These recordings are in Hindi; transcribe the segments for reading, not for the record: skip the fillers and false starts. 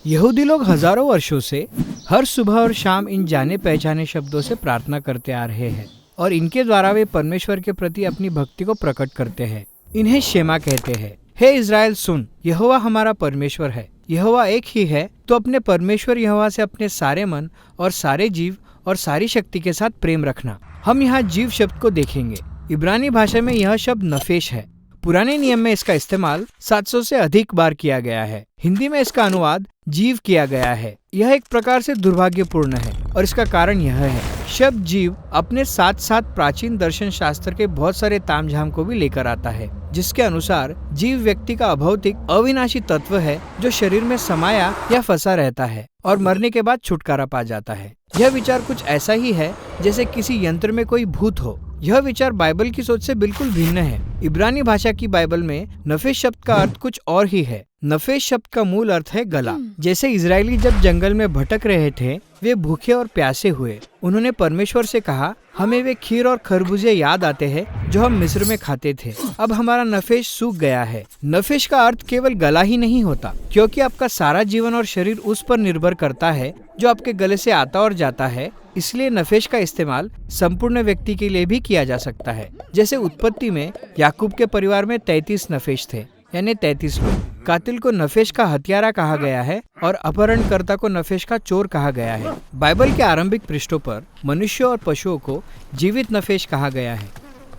यहूदी लोग हजारों वर्षों से हर सुबह और शाम इन जाने पहचाने शब्दों से प्रार्थना करते आ रहे हैं और इनके द्वारा वे परमेश्वर के प्रति अपनी भक्ति को प्रकट करते हैं। इन्हें शेमा कहते हैं। हे इज़राइल सुन, यहोवा हमारा परमेश्वर है, यहोवा एक ही है। तो अपने परमेश्वर यहोवा से अपने सारे मन और सारे जीव और सारी शक्ति के साथ प्रेम रखना। हम यहाँ जीव शब्द को देखेंगे। इब्रानी भाषा में यह शब्द नफेश है। पुराने नियम में इसका इस्तेमाल 700 से अधिक बार किया गया है। हिंदी में इसका अनुवाद जीव किया गया है। यह एक प्रकार से दुर्भाग्यपूर्ण है और इसका कारण यह है, शब्द जीव अपने साथ साथ प्राचीन दर्शन शास्त्र के बहुत सारे तामझाम को भी लेकर आता है, जिसके अनुसार जीव व्यक्ति का अभौतिक अविनाशी तत्व है जो शरीर में समाया या फंसा रहता है और मरने के बाद छुटकारा पा जाता है। यह विचार कुछ ऐसा ही है जैसे किसी यंत्र में कोई भूत हो। यह विचार बाइबल की सोच से बिल्कुल भिन्न है। इब्रानी भाषा की बाइबल में नफेश शब्द का अर्थ कुछ और ही है। नफेश शब्द का मूल अर्थ है गला। जैसे इजरायली जब जंगल में भटक रहे थे, वे भूखे और प्यासे हुए। उन्होंने परमेश्वर से कहा, हमें वे खीर और खरबूजे याद आते हैं जो हम मिस्र में खाते थे। अब हमारा नफेश सूख गया है। नफेश का अर्थ केवल गला ही नहीं होता, क्योंकि आपका सारा जीवन और शरीर उस पर निर्भर करता है जो आपके गले से आता और जाता है। इसलिए नफेश का इस्तेमाल संपूर्ण व्यक्ति के लिए भी किया जा सकता है। जैसे उत्पत्ति में याकूब के परिवार में 33 नफेश थे, यानी 33 लोग। कातिल को नफेश का हत्यारा कहा गया है और अपहरणकर्ता को नफेश का चोर कहा गया है। बाइबल के आरंभिक पृष्ठों पर मनुष्य और पशुओं को जीवित नफेश कहा गया है।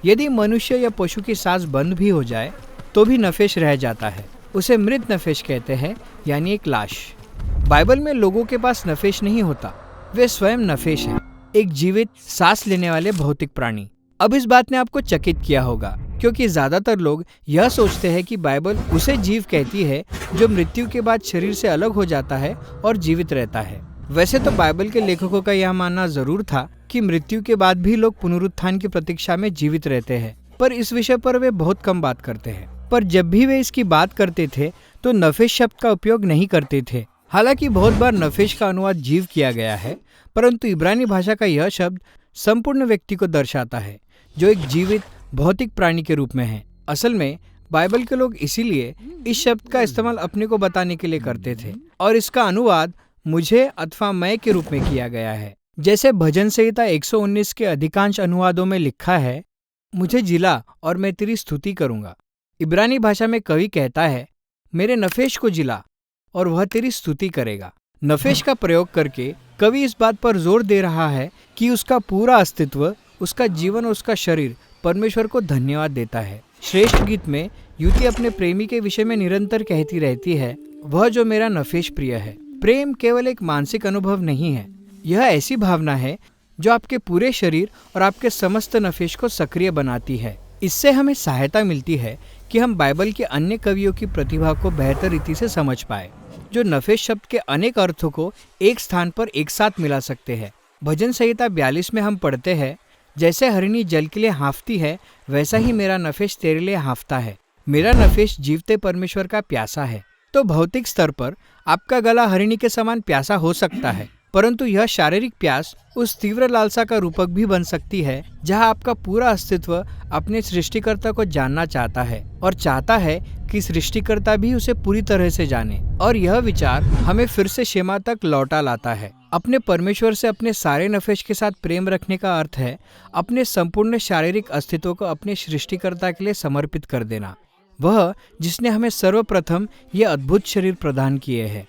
यदि मनुष्य या पशु की सांस बंद भी हो जाए तो भी नफेश रह जाता है। उसे मृत नफेश कहते हैं, यानी एक लाश। बाइबल में लोगों के पास नफेश नहीं होता, वे स्वयं नफेश हैं, एक जीवित सांस लेने वाले भौतिक प्राणी। अब इस बात ने आपको चकित किया होगा, क्योंकि ज्यादातर लोग यह सोचते हैं कि बाइबल उसे जीव कहती है जो मृत्यु के बाद शरीर से अलग हो जाता है और जीवित रहता है। वैसे तो बाइबल के लेखकों का यह मानना जरूर था कि मृत्यु के बाद भी लोग पुनरुत्थान की प्रतीक्षा में जीवित रहते हैं, पर इस विषय पर वे बहुत कम बात करते हैं। पर जब भी वे इसकी बात करते थे तो नफेश शब्द का उपयोग नहीं करते थे। हालांकि बहुत बार नफेश का अनुवाद जीव किया गया है, परंतु इब्रानी भाषा का यह शब्द संपूर्ण व्यक्ति को दर्शाता है जो एक जीवित भौतिक प्राणी के रूप में है। असल में बाइबल के लोग इसीलिए इस शब्द का इस्तेमाल अपने को बताने के लिए करते थे और इसका अनुवाद मुझे अथवा मैं के रूप में किया गया है। जैसे भजन संहिता 119 के अधिकांश अनुवादों में लिखा है, मुझे जिला और मैं तेरी स्तुति करूंगा। इब्रानी भाषा में कवि कहता है, मेरे नफेश को जिला और वह तेरी स्तुति करेगा। नफेश का प्रयोग करके कवि इस बात पर जोर दे रहा है कि उसका पूरा अस्तित्व, उसका जीवन और उसका शरीर परमेश्वर को धन्यवाद देता है। श्रेष्ठ गीत में युवती अपने प्रेमी के विषय में निरंतर कहती रहती है, वह जो मेरा नफेश प्रिय है। प्रेम केवल एक मानसिक अनुभव नहीं है, यह ऐसी भावना है जो आपके पूरे शरीर और आपके समस्त नफेश को सक्रिय बनाती है। इससे हमें सहायता मिलती है कि हम बाइबल के अन्य कवियों की प्रतिभा को बेहतर रीति से समझ पाए, जो नफेश शब्द के अनेक अर्थों को एक स्थान पर एक साथ मिला सकते हैं। भजन संहिता 42 में हम पढ़ते हैं, जैसे हरिणी जल के लिए हाँफती है, वैसा ही मेरा नफेश तेरे लिए हाँफता है। मेरा नफेश जीवते परमेश्वर का प्यासा है। तो भौतिक स्तर पर आपका गला हरिणी के समान प्यासा हो सकता है, परंतु यह शारीरिक प्यास उस तीव्र लालसा का रूपक भी बन सकती है जहां आपका पूरा अस्तित्व अपने सृष्टिकर्ता को जानना चाहता है और चाहता है कि सृष्टिकर्ता भी उसे पूरी तरह से जाने। और यह विचार हमें फिर से शेमा तक लौटा लाता है। अपने परमेश्वर से अपने सारे नफेश के साथ प्रेम रखने का अर्थ है अपने संपूर्ण शारीरिक अस्तित्व को अपने सृष्टिकर्ता के लिए समर्पित कर देना, वह जिसने हमें सर्वप्रथम ये अद्भुत शरीर प्रदान किए हैं।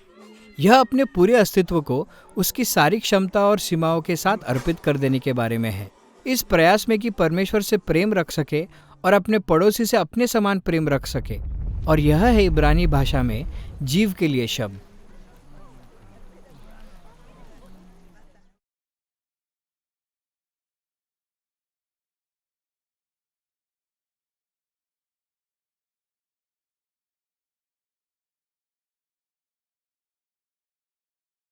यह अपने पूरे अस्तित्व को उसकी सारी क्षमता और सीमाओं के साथ अर्पित कर देने के बारे में है, इस प्रयास में कि परमेश्वर से प्रेम रख सके और अपने पड़ोसी से अपने समान प्रेम रख सके। और यह है इब्रानी भाषा में जीव के लिए शब्द।